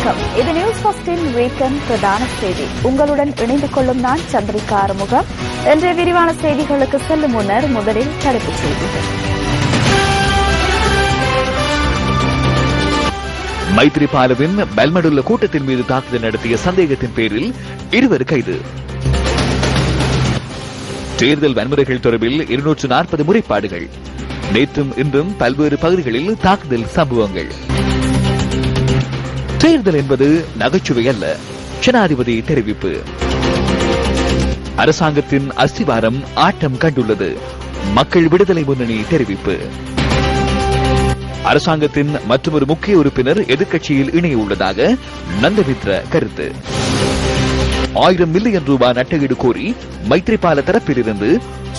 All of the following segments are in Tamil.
வணக்கம். இது நியூஸ் ஃபர்ஸ்டின் வீக்கெண்ட் பிரதான செய்தி. உங்களுடன் இணைந்து கொள்ளும் நான் சந்திரிகா ஆறுமுகம். இன்றைய விரிவான செய்திகளுக்கு செல்லும் முன்னர் முதலில் தலைப்புச் செய்திகள். மைத்ரிபாலவின் பெல்மடுள்ள கூட்டத்தின் மீது தாக்குதல் நடத்திய சந்தேகத்தின் பேரில் 2 கைது. தேர்தல் வன்முறைகள் தொடர்பில் 240 முறைப்பாடுகள். நேற்றும் இன்றும் பல்வேறு பகுதிகளில் தாக்குதல் சம்பவங்கள். தேர்தல் என்பது நகைச்சுவை அல்ல, ஜனாதிபதி தெரிவிப்பு. அரசாங்கத்தின் அஸ்திவாரம் ஆட்டம் கண்டுள்ளது, மக்கள் விடுதலை முன்னணி தெரிவிப்பு. அரசாங்கத்தின் மற்றொரு முக்கிய உறுப்பினர் எதிர்க்கட்சியில் இணைய உள்ளதாக நந்தமித்ர கருத்து. 1000 மில்லியன் ரூபாய் நட்டஈடு கோரி மைத்ரிபால தரப்பிலிருந்து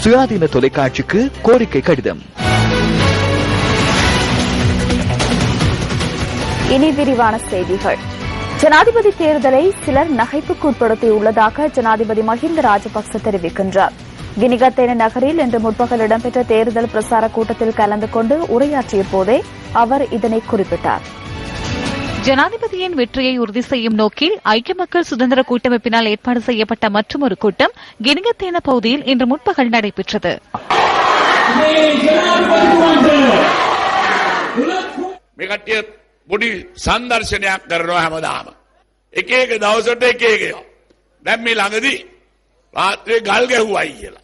சுயாதீன தொலைக்காட்சிக்கு கோரிக்கை கடிதம். இனி விரிவான செய்திகள். ஜனாதிபதி தேர்தலை சிலர் நகைப்புக்கு உட்படுத்தியுள்ளதாக ஜனாதிபதி மஹிந்த ராஜபக்ச தெரிவிக்கின்றார். கினிகத்தேன நகரில் இன்று முற்பகல் இடம்பெற்ற தேர்தல் பிரசார கூட்டத்தில் கலந்து கொண்டு உரையாற்றிய போதே அவர் இதனை குறிப்பிட்டார். ஜனாதிபதியின் வெற்றியை உறுதி செய்யும் நோக்கில் ஐக்கிய மக்கள் சுதந்திர கூட்டமைப்பினால் ஏற்பாடு செய்யப்பட்ட மற்றொரு கூட்டம் கினிகத்தேன பகுதியில் இன்று முற்பகல் நடைபெற்றது. පොඩි සංදර්ශනයක් කරනවා හැමදාම. එක එක දවසට එක එක. දැන් මේ ළඟදී රාත්‍රියේ ගල් ගැහුවයි කියලා.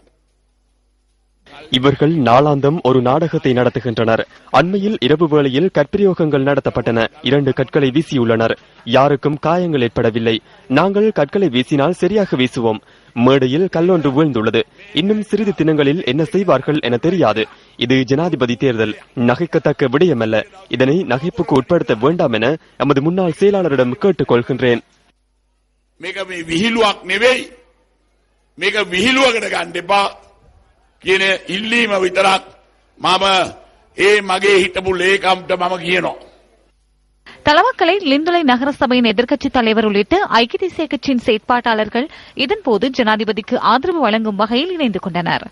இவர்கள் நாளாந்தம் ஒரு நாடகத்தை நடத்துகின்றனர். அண்மையில் இரவு வேளையில் கற்பிரயோகங்கள் நடத்தப்பட்டன. 2 கற்களை வீசியுள்ளனர். யாருக்கும் காயங்கள் ஏற்படவில்லை. நாங்கள் கற்களை வீசினால் சரியாக வீசுவோம். மேடையில் கல்லொன்று வீழ்ந்துள்ளது. இன்னும் சிறிது தினங்களில் என்ன செய்வார்கள் என தெரியாது. இது ஜனாதிபதி தேர்தல், நகைக்கத்தக்க விடயமல்ல. இதனை நகைப்புக்கு உட்படுத்த வேண்டாம் என எமது முன்னாள் செயலாளரிடம் கேட்டுக் கொள்கின்றேன். මේක මේ විහිළුවක් නෙවෙයි. මේක විහිළුවකට ගන්න එපා කියන ඉල්ලීම විතරක් මම ඒ මගේ හිටපු ලේකම්ට මම කියනවා. தலவாக்கலை லிந்துலை நகரசபையின் எதிர்க்கட்சித் தலைவர் உள்ளிட்ட ஐக்கிய தேசிய கட்சியின் செயற்பாட்டாளர்கள் இதன்போது ஜனாதிபதிக்கு ஆதரவு வழங்கும் வகையில் இணைந்து கொண்டனர்.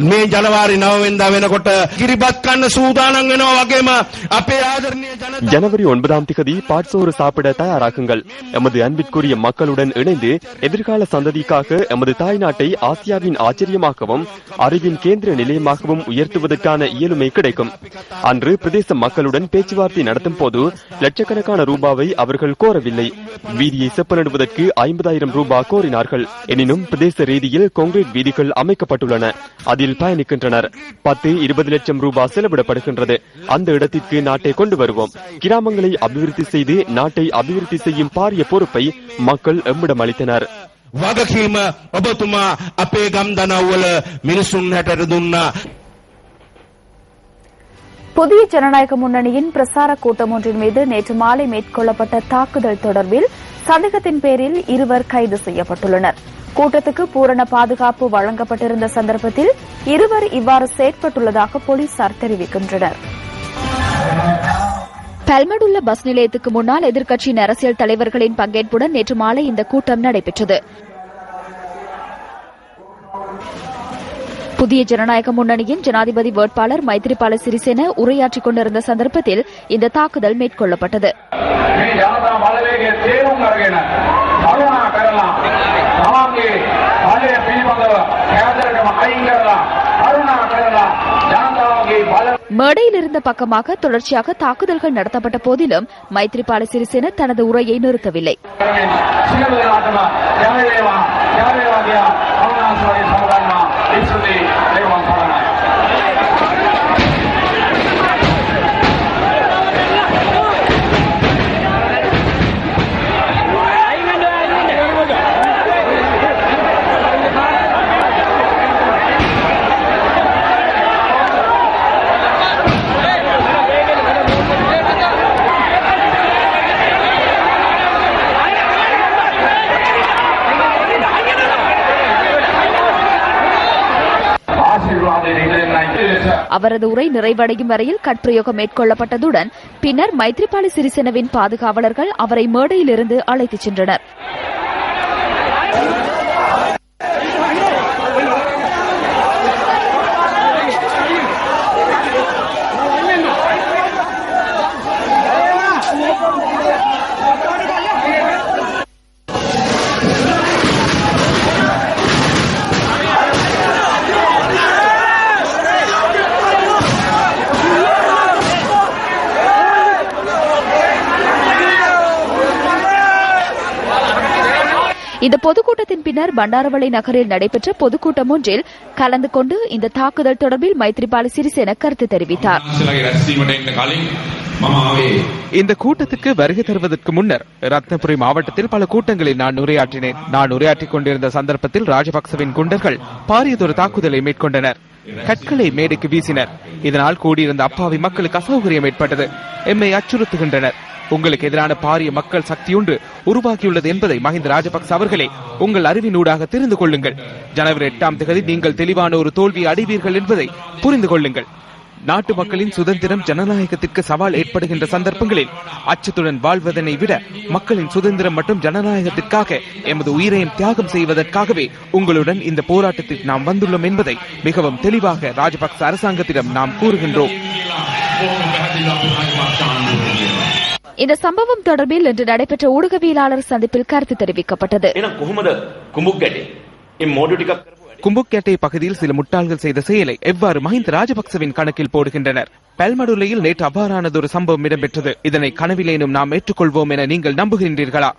මේ ජනවාරි 9 වෙනිදා වෙනකොට කිරිබත් කන්න සූදානම් වෙනවා වගේම අපේ ආදරණීය ජනතාව ஜனவரி 9ஆம் தேதி பாட்சோறு சாப்பிட தயாராகுங்கள். எமது அன்பிற்குரிய மக்களுடன் இணைந்து எதிர்கால சந்ததிக்காக எமது தாய்நாட்டை ஆசியாவின் ஆச்சரியமாகவும் அறிவின் கேந்திர நிலையமாகவும் உயர்த்துவதற்கான இயலுமை கிடைக்கும். அன்று பிரதேச மக்களுடன் பேச்சுவார்த்தை நடத்தும் போது லட்சக்கணக்கான ரூபாவை அவர்கள் கோரவில்லை. வீதியை செப்பனிடுவதற்கு 50,000 ரூபாய் கோரினார்கள். எனினும் பிரதேச ரீதியில் கான்கிரீட் வீதிகள் அமைக்கப்பட்டுள்ளன. அதில் பயணிக்கின்றனர். 10-20 லட்சம் ரூபாய் செலவிடப்படுகின்றது. அந்த இடத்திற்கு நாட்டை கொண்டு வருவோம். கிராமங்களை அபிவிருத்தி செய்து நாட்டை அபிவிருத்தி செய்யும் பாரிய பொறுப்பை மக்கள் எம்மிடம் அளித்தனர். වගකීම ඔබතුමා අපේ ගම්දනව්වල මිනිසුන් හැටට දුන්නා. புதிய ஜனநாயக முன்னணியின் பிரசார கூட்டம் ஒன்றின் மீது நேற்று மாலை மேற்கொள்ளப்பட்ட தாக்குதல் தொடர்பில் சந்தேகத்தின் பேரில் 2 கைது செய்யப்பட்டுள்ளனர். கூட்டத்துக்கு பூரண பாதுகாப்பு வழங்கப்பட்டிருந்த சந்தர்ப்பத்தில் 2 இவ்வாறு செயற்பட்டுள்ளதாக போலீசார் தெரிவிக்கின்றனர். பல்மடுள்ள பஸ் நிலையத்துக்கு முன்னால் எதிர்க்கட்சியின் அரசியல் தலைவர்களின் பங்கேற்புடன் நேற்று மாலை இந்த கூட்டம் நடைபெற்றது. புதிய ஜனநாயக முன்னணியின் ஜனாதிபதி வேட்பாளர் மைத்ரிபால சிறிசேன உரையாற்றிக் கொண்டிருந்த சந்தர்ப்பத்தில் இந்த தாக்குதல் மேற்கொள்ளப்பட்டது. மேடையில் இருந்த பக்கமாக தொடர்ச்சியாக தாக்குதல்கள் நடத்தப்பட்ட போதிலும் மைத்ரிபால சிறிசேன தனது உரையை நிறுத்தவில்லை. அவரது உரை நிறைவடையும் வரையில் கட்பிரயோகம் மேற்கொள்ளப்பட்டதுடன் பின்னர் மைத்ரிபால சிறிசேனவின் பாதுகாவலர்கள் அவரை மேடையிலிருந்து அழைத்துச் சென்றனர். இந்த பொதுக்கூட்டத்தின் பின்னர் பண்டாரவளை நகரில் நடைபெற்ற பொதுக்கூட்டம் ஒன்றில் கலந்து கொண்டு இந்த தாக்குதல் தொடர்பில் மைத்ரிபால சிறிசேன கருத்து தெரிவித்தார். இந்த கூட்டத்துக்கு வருகை தருவதற்கு முன்னர் ரத்னபுரி மாவட்டத்தில் பல கூட்டங்களில் நான் உரையாற்றினேன். நான் உரையாற்றிக் கொண்டிருந்த சந்தர்ப்பத்தில் ராஜபக்சவின் குண்டர்கள் பாரியதொரு தாக்குதலை மேற்கொண்டனர். கற்களை மேடைக்கு வீசினர். இதனால் கூடியிருந்த அப்பாவி மக்களுக்கு அசௌகரியம் ஏற்பட்டது. எம்மை அச்சுறுத்துகின்றனர். உங்களுக்கு எதிரான பாரிய மக்கள் சக்தியொன்று உருவாக்கியுள்ளது என்பதை மஹிந்த ராஜபக்ச அவர்களே உங்கள் அறிவினூடாக தெரிந்து கொள்ளுங்கள். ஜனவரி 8ஆம் தேதி நீங்கள் தெளிவான ஒரு தோல்வியை அடைவீர்கள் என்பதை புரிந்து கொள்ளுங்கள். நாட்டு மக்களின் சுதந்திரம் ஜனநாயகத்திற்கு சவால் ஏற்படுகின்ற சந்தர்ப்பங்களில் அச்சத்துடன் வாழ்வதனை விட மக்களின் சுதந்திரம் மற்றும் ஜனநாயகத்திற்காக எமது உயிரையும் தியாகம் செய்வதற்காகவே உங்களுடன் இந்த போராட்டத்தில் நாம் வந்துள்ளோம் என்பதை மிகவும் தெளிவாக ராஜபக்ச அரசாங்கத்திடம் நாம் கூறுகின்றோம். இந்த சம்பவம் தொடர்பில் இன்று நடைபெற்ற ஊடகவியலாளர் சந்திப்பில் கருத்து தெரிவிக்கப்பட்டது. கும்புக்கேட்டை பகுதியில் சில முட்டாள்கள் செய்த செயலை எவ்வாறு மஹிந்த ராஜபக்சவின் கணக்கில் போடுகின்றனர்? பெல்மடுலையில் நேற்று அவ்வாறானதொரு சம்பவம் இடம்பெற்றது. இதனை கனவிலேனும் நாம் ஏற்றுக்கொள்வோம் என நீங்கள் நம்புகின்றீர்களா?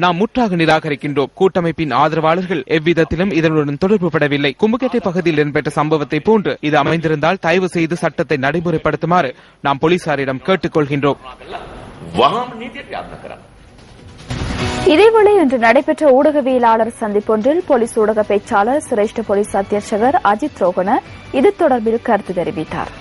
நாம் முற்றாக நிராகரிக்கின்றோம். கூட்டமைப்பின் ஆதரவாளர்கள் எவ்விதத்திலும் இதனுடன் தொடர்பு படவில்லை. கும்புக்கேட்டை பகுதியில் இடம்பெற்ற சம்பவத்தை போன்று இது அமைந்திருந்தால் தயவு செய்து சட்டத்தை நடைமுறைப்படுத்துமாறு நாம் போலீசாரிடம் கேட்டுக்கொள்கின்றோம். இதேவேளை இன்று நடைபெற்ற ஊடகவியலாளர் சந்திப்பொன்றில் போலீஸ் ஊடக பேச்சாளர் சிரேஷ்ட போலீஸ் அத்தியட்சகர் அஜித் ரோகன இது தொடர்பில் கருத்து தெரிவித்தார்.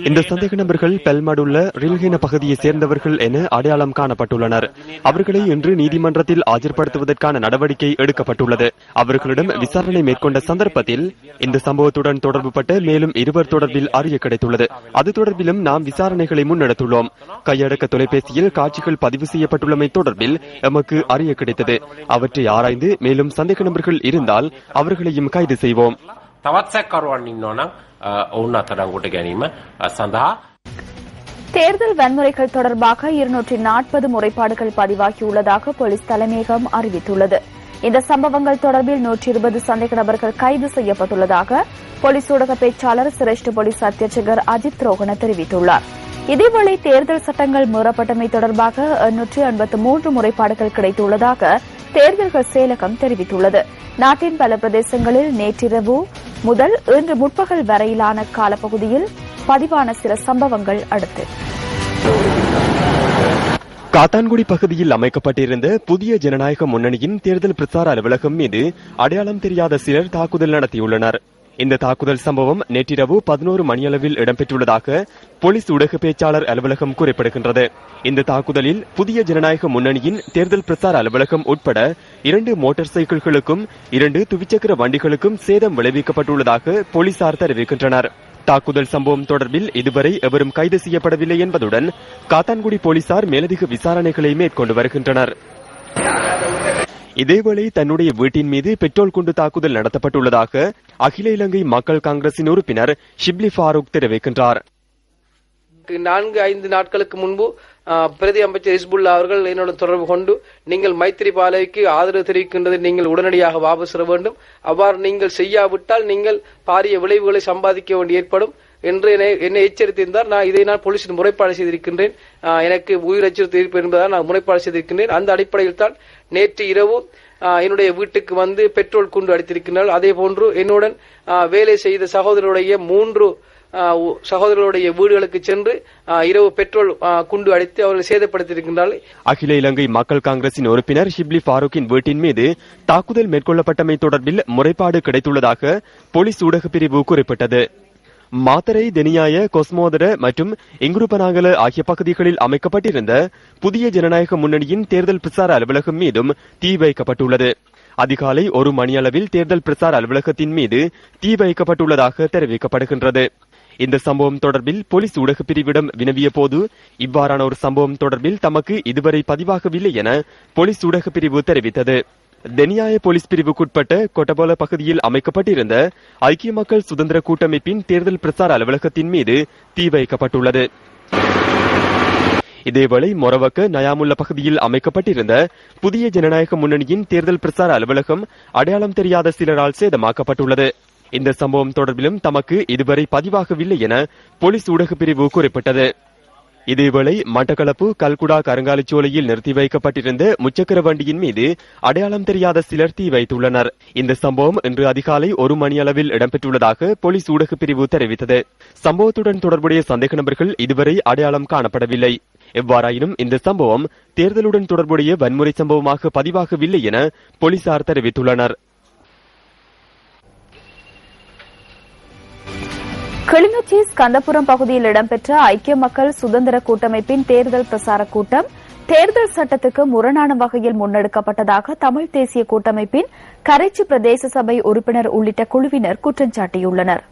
இந்த சந்தேக நபர்கள் பெல்மடுள்ள ரில்ஹேன பகுதியை சேர்ந்தவர்கள் என அடையாளம் காணப்பட்டுள்ளனர். அவர்களை இன்று நீதிமன்றத்தில் ஆஜர்படுத்துவதற்கான நடவடிக்கை எடுக்கப்பட்டுள்ளது. அவர்களிடம் விசாரணை மேற்கொண்ட சந்தர்ப்பத்தில் இந்த சம்பவத்துடன் தொடர்புபட்ட மேலும் 2 தொடர்பில் அறிய கிடைத்துள்ளது. அது தொடர்பிலும் நாம் விசாரணைகளை முன்னெடுத்துள்ளோம். கையடக்க தொலைபேசியில் காட்சிகள் பதிவு செய்யப்பட்டுள்ளமை தொடர்பில் எமக்கு அறிய கிடைத்தது. அவற்றை ஆராய்ந்து மேலும் சந்தேக நபர்கள் இருந்தால் அவர்களையும் கைது செய்வோம். தேர்தல் வன்முறைகள் தொடர்பாக 240 முறைப்பாடுகள் பதிவாகியுள்ளதாக போலீஸ் தலைமையகம் அறிவித்துள்ளது. இந்த சம்பவங்கள் தொடர்பில் 120 சந்தேக நபர்கள் கைது செய்யப்பட்டுள்ளதாக போலீஸ் ஊடக பேச்சாளர் சிரேஷ்ட போலீஸ் அத்தியட்சகர் அஜித் ரோகன தெரிவித்துள்ளார். இதேவேளை தேர்தல் சட்டங்கள் மீறப்பட்டமை தொடர்பாக 883 முறைப்பாடுகள் கிடைத்துள்ளதாக தேர்தல்கள் செயலகம் தெரிவித்துள்ளது. நாட்டின் பல பிரதேசங்களில் நேற்றிரவு முதல் இன்று முற்பகல் வரையிலான காலப்பகுதியில் பதிவான சில சம்பவங்கள் அடுத்து காத்தான்குடி பகுதியில் அமைக்கப்பட்டிருந்த புதிய ஜனநாயக முன்னணியின் தேர்தல் பிரச்சார அலுவலகம் மீது அடையாளம் தெரியாத சிலர் தாக்குதல் நடத்தியுள்ளனர். இந்த தாக்குதல் சம்பவம் நேற்றிரவு 11 மணியளவில் இடம்பெற்றுள்ளதாக போலீஸ் ஊடக பேச்சாளர் அலுவலகம் குறிப்பிடுகின்றது. இந்த தாக்குதலில் புதிய ஜனநாயக முன்னணியின் தேர்தல் பிரச்சார அலுவலகம் உட்பட 2 மோட்டார் சைக்கிள்களுக்கும் 2 துவிச்சக்கர வண்டிகளுக்கும் சேதம் விளைவிக்கப்பட்டுள்ளதாக போலீசார் தெரிவிக்கின்றனர். தாக்குதல் சம்பவம் தொடர்பில் இதுவரை எவரும் கைது செய்யப்படவில்லை என்பதுடன் காத்தான்குடி போலீசார் மேலதிக விசாரணைகளை மேற்கொண்டு வருகின்றனர். இதேவேளை தன்னுடைய வீட்டின் மீது பெட்ரோல் குண்டு தாக்குதல் நடத்தப்பட்டுள்ளதாக அகில இலங்கை மக்கள் காங்கிரசின் உறுப்பினர் ஷிப்லி ஃபாரூக் தெரிவிக்கின்றார். 4-5 நாட்களுக்கு முன்பு பிரதி அமைச்சர் ஹிஸ்புல்லா அவர்கள் என்னுடன் தொடர்பு கொண்டு நீங்கள் மைத்திரிபாலவிக்கு ஆதரவு தெரிவிக்கின்றது நீங்கள் உடனடியாக வாபஸ் பெற வேண்டும், அவ்வாறு நீங்கள் செய்யாவிட்டால் நீங்கள் பாரிய விளைவுகளை சம்பாதிக்க வேண்டி ஏற்படும் என்று என்னை எச்சரித்திருந்தார். நான் போலீசில் முறைப்பாடு செய்திருக்கின்றேன். எனக்கு உயிர் அச்சுறுத்தல் என்பதால் நான் முறைப்பாடு செய்திருக்கின்றேன். அந்த அடிப்படையில் தான் நேற்று இரவு என்னுடைய வீட்டுக்கு வந்து பெட்ரோல் குண்டு அடித்திருக்கின்றார்கள். அதே போன்று என்னுடன் வேலை செய்த சகோதரருடைய 3 சகோதரர்களுடைய வீடுகளுக்கு சென்று இரவு பெட்ரோல் குண்டு அடித்து அவர்கள் சேதப்படுத்தியிருக்கின்றார்கள். அகில இலங்கை மக்கள் காங்கிரசின் உறுப்பினர் ஷிப்லி ஃபாரூக்கின் வீட்டின் மீது தாக்குதல் மேற்கொள்ளப்பட்டமை தொடர்பில் முறைப்பாடு கிடைத்துள்ளதாக போலீஸ் ஊடக பிரிவு குறிப்பிட்டது. மாத்தரை, தெனியாய, கொஸ்மோதர மற்றும் இங்குருப்பனாகல ஆகிய பகுதிகளில் அமைக்கப்பட்டிருந்த புதிய ஜனநாயக முன்னணியின் தேர்தல் பிரச்சார அலுவலகம் மீதும் தீ வைக்கப்பட்டுள்ளது. அதிகாலை 1 மணியளவில் தேர்தல் பிரச்சார அலுவலகத்தின் மீது தீ வைக்கப்பட்டுள்ளதாக தெரிவிக்கப்படுகின்றது. இந்த சம்பவம் தொடர்பில் போலீஸ் ஊடக பிரிவிடம் வினவிய போது இவ்வாறான ஒரு சம்பவம் தொடர்பில் தமக்கு இதுவரை பதிவாகவில்லை என போலீஸ் ஊடக பிரிவு தெரிவித்தது. தெனியாய போலீஸ் பிரிவுக்குட்பட்ட கொட்டபோல பகுதியில் அமைக்கப்பட்டிருந்த ஐக்கிய மக்கள் சுதந்திர கூட்டமைப்பின் தேர்தல் பிரச்சார அலுவலகத்தின் மீது தீ வைக்கப்பட்டுள்ளது. இதேவேளை மொரவக்க நயாமுல்ல பகுதியில் அமைக்கப்பட்டிருந்த புதிய ஜனநாயக முன்னணியின் தேர்தல் பிரச்சார அலுவலகம் அடையாளம் தெரியாத சிலரால் சேதமாக்கப்பட்டுள்ளது. இந்த சம்பவம் தொடர்பிலும் தமக்கு இதுவரை பதிவாகவில்லை என போலீஸ் ஊடக பிரிவு குறிப்பிட்டது. இதேவேளை மட்டக்களப்பு கல்குடா கருங்காலிச்சோலையில் நிறுத்தி வைக்கப்பட்டிருந்த முச்சக்கர வண்டியின் மீது அடையாளம் தெரியாத சிலர் தீ வைத்துள்ளனர். இந்த சம்பவம் இன்று அதிகாலை 1 மணியளவில் இடம்பெற்றுள்ளதாக போலீஸ் ஊடகப் பிரிவு தெரிவித்தது. சம்பவத்துடன் தொடர்புடைய சந்தேக நபர்கள் இதுவரை அடையாளம் காணப்படவில்லை. எவ்வாறாயினும் இந்த சம்பவம் தேர்தலுடன் தொடர்புடைய வன்முறை சம்பவமாக பதிவாகவில்லை என போலீசார் தெரிவித்துள்ளனர். கிளிநொச்சி ஸ்கந்தபுரம் பகுதியில் இடம்பெற்ற ஐக்கிய மக்கள் சுதந்திர கூட்டமைப்பின் தேர்தல் பிரசார கூட்டம் தேர்தல் சட்டத்துக்கு முரணான வகையில் முன்னெடுக்கப்பட்டதாக தமிழ் தேசிய கூட்டமைப்பின் கரைச்சி பிரதேச சபை உறுப்பினர் உள்ளிட்ட குழுவினர் குற்றம் சாட்டியுள்ளனர்.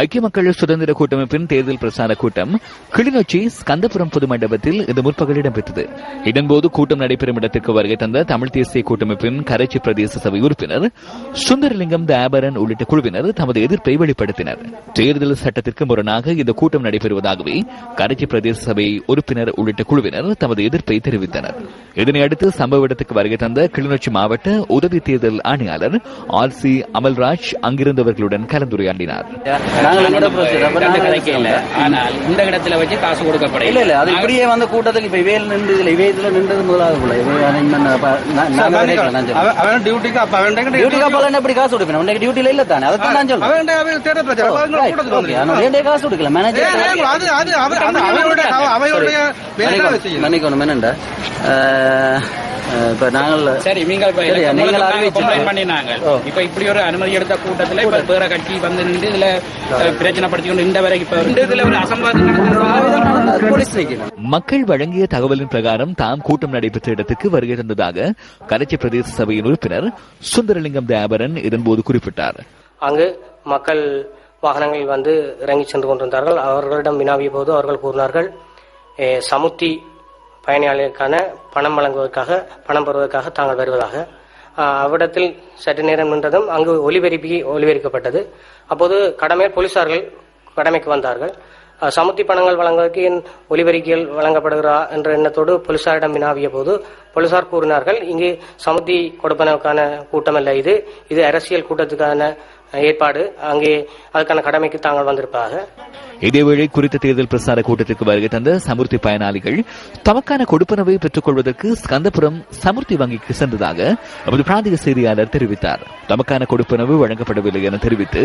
ஐக்கிய மக்கள் சுதந்திர கூட்டமைப்பின் தேர்தல் பிரசார கூட்டம் கிளிநொச்சி ஸ்கந்தபுரம் பொது மண்டபத்தில் இந்த முற்பகல் இடம்பெற்றது. இதன்போது கூட்டம் நடைபெறும் இடத்திற்கு வருகை தந்த தமிழ் தேசிய கூட்டமைப்பின் கரைச்சி பிரதேச சபை உறுப்பினர் சுந்தரலிங்கம் தாபரன் உள்ளிட்ட குழுவினர் தமது எதிர்ப்பை வெளிப்படுத்தினர். தேர்தல் சட்டத்திற்கு முரணாக இந்த கூட்டம் நடைபெறுவதாகவே கரைச்சி பிரதேச சபை உறுப்பினர் உள்ளிட்ட குழுவினர் தமது எதிர்ப்பை தெரிவித்தனர். இதனையடுத்து சம்பவ இடத்துக்கு வருகை தந்த கிளிநொச்சி மாவட்ட உதவி தேர்தல் ஆணையாளர் RC அமல்ராஜ் அங்கிருந்தவர்களுடன் கலந்துரையாடினார். இந்த இடத்துல வச்சு காசு கொடுக்கப்படும் இல்ல அது இப்படியே வந்து கூட்டத்துக்கு இப்ப இவையில் நின்று இவையத்துல நின்றது முதலாக எப்படி காசு கொடுப்பேன் டியூட்டில இல்ல தானே அதான் நான் சொல்றேன் காசு கொடுக்கல மேனேஜர் மன்னிக்கணும் என்னண்டா இப்ப நாங்கள் சரி நீங்கள் இப்ப இப்படி ஒரு அனுமதி எடுத்த கூட்டத்தில் இப்ப வேற கட்சி வந்து நின்று இதுல பிரச்சனை படுத்திக்கொண்டு இந்த வரைக்கும் மக்கள் வழங்கிய தகவலின் பிரகாரம் தாம் கூட்டம் நடைபெற்ற இடத்துக்கு வருகை தந்ததாக கரைச்சி பிரதேச சபையின் உறுப்பினர் சுந்தரலிங்கம் தாபரன் இதன்போது குறிப்பிட்டார். அங்கு மக்கள் வாகனங்களில் வந்து இறங்கி சென்று கொண்டிருந்தார்கள். அவர்களிடம் வினாவிய போது அவர்கள் கூறினார்கள் சமுத்தி பயணியாளர்களுக்கான பணம் வழங்குவதற்காக பணம் பெறுவதற்காக தாங்கள் வருவதாக. அவ்விடத்தில் சற்று நேரம் நின்றதும் அங்கு ஒலிபெருக்கப்பட்டது. அப்போது கடமையில் போலீசார்கள் கடமைக்கு வந்தார்கள். சமுத்தி பணங்கள் வழங்குவதற்கு ஒலிபெருக்கிகள் வழங்கப்படுகிறா என்ற எண்ணத்தோடு போலீசாரிடம் வினாவிய போது போலீசார் கூறினார்கள் இங்கு சமுத்தி கொடுப்பனவுக்கான கூட்டம் அல்ல, இது அரசியல் கூட்டத்துக்கான ஏற்பாடு, அங்கே அதற்கான கடமைக்கு தாங்கள் வந்திருப்பாங்க. இதேவேளை குறித்த தேர்தல் பிரசார கூட்டத்திற்கு வருகை தந்த சமுர்த்தி பயனாளிகள் தமக்கான கொடுப்பனவை பெற்றுக் கொள்வதற்கு ஸ்கந்தபுரம் சமுர்த்தி வங்கிக்கு சென்றதாக நமது பிராந்திய செய்தியாளர் தெரிவித்தார். தமக்கான கொடுப்பனவு வழங்கப்படவில்லை என தெரிவித்து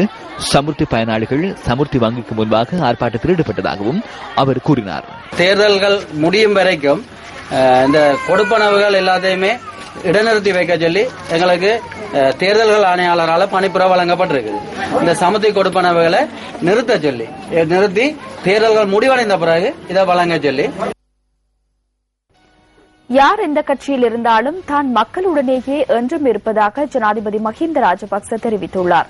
சமுர்த்தி பயனாளிகள் சமுர்த்தி வங்கிக்கு முன்பாக ஆர்ப்பாட்டத்தில் ஈடுபட்டதாகவும் அவர் கூறினார். தேர்தல்கள் முடியும் வரைக்கும் இந்த கொடுப்பனவுகள் எல்லாத்தையுமே இடைநிறுத்தி வைக்க சொல்லி எங்களுக்கு தேர்தல்கள் ஆணையாளரால் பணிப்புற வழங்கப்பட்டிருக்குது. இந்த சமுத்தி கொடுப்பனவுகளை நிறுத்தி தேர்தல்கள் முடிவடைந்த பிறகு இதை வழங்க சொல்லி யார் எந்த கட்சியில் இருந்தாலும் தான் மக்களுடனேயே என்றும் இருப்பதாக ஜனாதிபதி மஹிந்த ராஜபக்ச தெரிவித்துள்ளார்.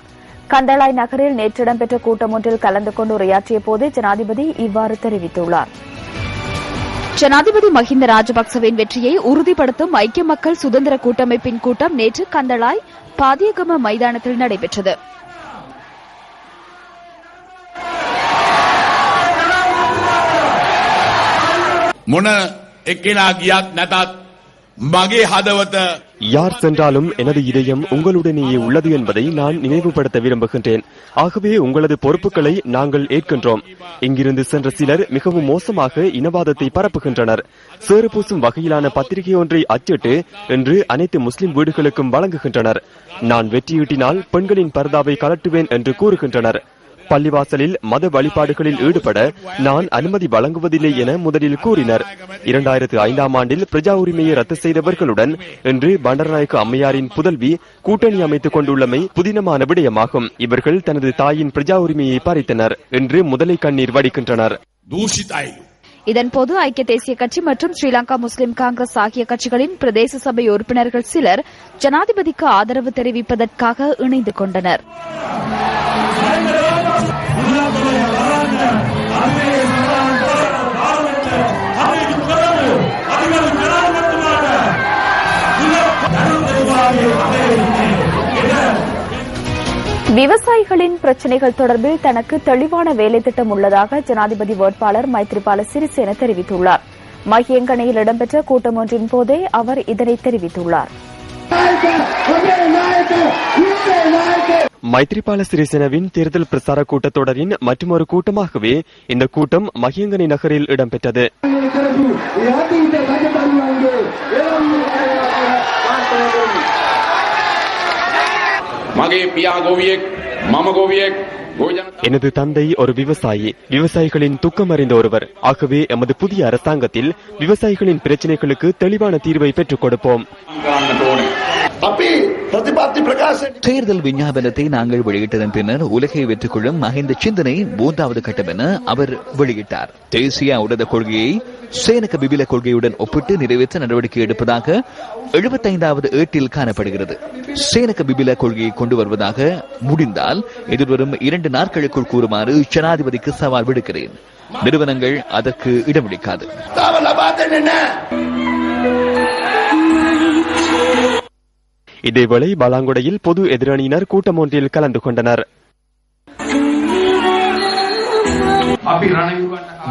கந்தளாய் நகரில் நேற்று இடம்பெற்ற கூட்டம் ஒன்றில் கலந்து கொண்டு உரையாற்றிய போது ஜனாதிபதி இவ்வாறு தெரிவித்துள்ளார். ஜனாதிபதி மஹிந்த ராஜபக்சவின் வெற்றியை உறுதிப்படுத்தும் ஐக்கிய மக்கள் சுதந்திர கூட்டமைப்பின் கூட்டம் நேற்று கந்தளாய் பாதியகம மைதானத்தில் நடைபெற்றது. யார் சென்றாலும் எனது இதயம் உங்களுடனேயே உள்ளது என்பதை நான் நினைவுபடுத்த விரும்புகின்றேன். ஆகவே உங்களது பொறுப்புகளை நாங்கள் ஏற்கின்றோம். இங்கிருந்து சென்ற சிலர் மிகவும் மோசமாக இனவாதத்தை பரப்புகின்றனர். சேறு பூசும் வகையிலான பத்திரிகை ஒன்றை அச்சிட்டு இன்று அனைத்து முஸ்லிம் வீடுகளுக்கும் வழங்குகின்றனர். நான் வெற்றியீட்டினால் பெண்களின் பர்தாவை கலட்டுவேன் என்று கூறுகின்றனர். பள்ளிவாசலில் மத வழிபாடுகளில் ஈடுபட நான் அனுமதி வழங்குவதில்லை என முதலில் கூறினர். 2005ஆம் ஆண்டில் பிரஜா உரிமையை ரத்து செய்தவர்களுடன் இன்று பண்டரநாயக்க அம்மையாரின் புதல்வி கூட்டணி அமைத்துக் கொண்டுள்ளமை புதினமான விடயமாகும். இவர்கள் தனது தாயின் பிரஜா உரிமையை பறித்தனர் என்று முதலை கண்ணீர் வடிக்கின்றனர். இதன்போது ஐக்கிய தேசிய கட்சி மற்றும் ஸ்ரீலங்கா முஸ்லிம் காங்கிரஸ் ஆகிய கட்சிகளின் பிரதேச சபை உறுப்பினர்கள் சிலர் ஜனாதிபதிக்கு ஆதரவு தெரிவிப்பதற்காக இணைந்து கொண்டனர். விவசாயிகளின் பிரச்சினைகள் தொடர்பில் தனக்கு தெளிவான வேலை திட்டம் உள்ளதாக ஜனாதிபதி வேட்பாளர் மைத்ரிபால சிறிசேன தெரிவித்துள்ளார். மஹியங்கனையில் இடம்பெற்ற கூட்டம் ஒன்றின் போதே அவர் இதனை தெரிவித்துள்ளார். மைத்ரிபால சிறிசேனவின் தேர்தல் பிரசார கூட்டத்தொடரின் மற்றொரு கூட்டமாகவே இந்த கூட்டம் மஹியங்கனி நகரில் இடம்பெற்றது. எனது தந்தை ஒரு விவசாயி, விவசாயிகளின் துக்கம் அறிந்த ஒருவர். ஆகவே எமது புதிய அரசாங்கத்தில் விவசாயிகளின் பிரச்சினைகளுக்கு தெளிவான தீர்வை பெற்றுக் கொடுப்போம். தேர்தல் விஞ்ஞாபனத்தை நாங்கள் வெளியிட்டதன் பின்னர் உலகை வெற்றிக் கொள்ளும் மஹிந்த சிந்தனை 3வது கட்டம் என அவர் வெளியிட்டார். தேசிய உடத கொள்கையை சேனக பிபில கொள்கையுடன் ஒப்பிட்டு நிறைவேற்ற நடவடிக்கை எடுப்பதாக 75வது ஏட்டில் காணப்படுகிறது. சேனக பிபில கொள்கையை கொண்டு வருவதாக முடிந்தால் எதிர்வரும் 2 நாட்களுக்குள் கூறுமாறு ஜனாதிபதிக்கு சவால் விடுக்கிறேன். நிறுவனங்கள் அதற்கு இடமளிக்காது. இதேவேளை பலாங்குடையில் பொது எதிரணியினர் கூட்டம் ஒன்றில் கலந்து கொண்டனர்.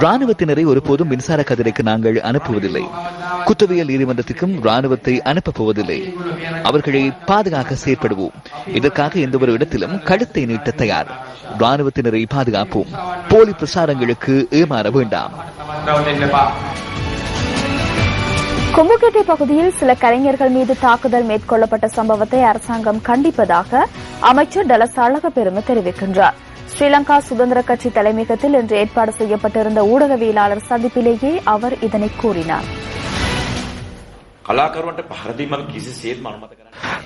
ராணுவத்தினரை ஒருபோதும் மின்சார கதிரைக்கு நாங்கள் அனுப்புவதில்லை. குற்றவியல் நீதிமன்றத்திற்கும் ராணுவத்தை அனுப்பப் போவதில்லை. அவர்களை பாதுகாக்க செயற்படுவோம். இதற்காக எந்த ஒரு இடத்திலும் கழுத்தை நீட்ட தயார். ராணுவத்தினரை பாதுகாப்போம். போலி பிரசாரங்களுக்கு ஏமாற வேண்டாம். கும்புகேட்டை பகுதியில் சில கலைஞர்கள் மீது தாக்குதல் மேற்கொள்ளப்பட்ட சம்பவத்தை அரசாங்கம் கண்டிப்பதாக அமைச்சர் டலஸ் அழகப்பெரும தெரிவிக்கின்றார். ஸ்ரீலங்கா சுதந்திர கட்சி தலைமையகத்தில் இன்று ஏற்பாடு செய்யப்பட்டிருந்த ஊடகவியலாளர் சந்திப்பிலேயே அவர் இதனை கூறினார்.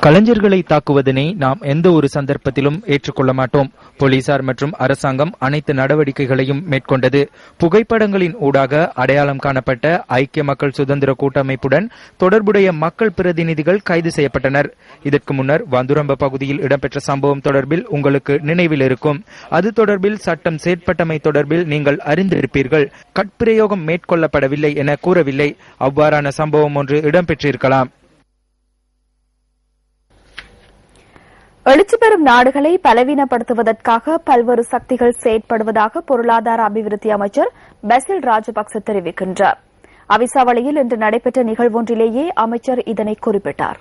கலைஞர்களை தாக்குவதனை நாம் எந்த ஒரு சந்தர்ப்பத்திலும் ஏற்றுக்கொள்ள மாட்டோம். போலீசார் மற்றும் அரசாங்கம் அனைத்து நடவடிக்கைகளையும் மேற்கொண்டது. புகைப்படங்களின் ஊடாக அடையாளம் காணப்பட்ட ஐக்கிய மக்கள் சுதந்திர கூட்டமைப்புடன் தொடர்புடைய மக்கள் பிரதிநிதிகள் கைது செய்யப்பட்டனர். இதற்கு முன்னர் வந்துரம்ப பகுதியில் இடம்பெற்ற சம்பவம் தொடர்பில் உங்களுக்கு நினைவில் இருக்கும். அது தொடர்பில் சட்டம் செயற்பட்டமை தொடர்பில் நீங்கள் அறிந்திருப்பீர்கள். கட்பிரயோகம் மேற்கொள்ளப்படவில்லை என கூறவில்லை. அவ்வாறான சம்பவம் ஒன்று இடம்பெற்றிருக்கலாம். எழுச்சி பெறும் நாடுகளை பலவீனப்படுத்துவதற்காக பல்வேறு சக்திகள் செயற்படுவதாக பொருளாதார அபிவிருத்தி அமைச்சர் பெசில் ராஜபக்ச தெரிவிக்கின்றார். அவிசாவளையில் இன்று நடைபெற்ற நிகழ்வொன்றிலேயே அமைச்சர் இதனை குறிப்பிட்டார்.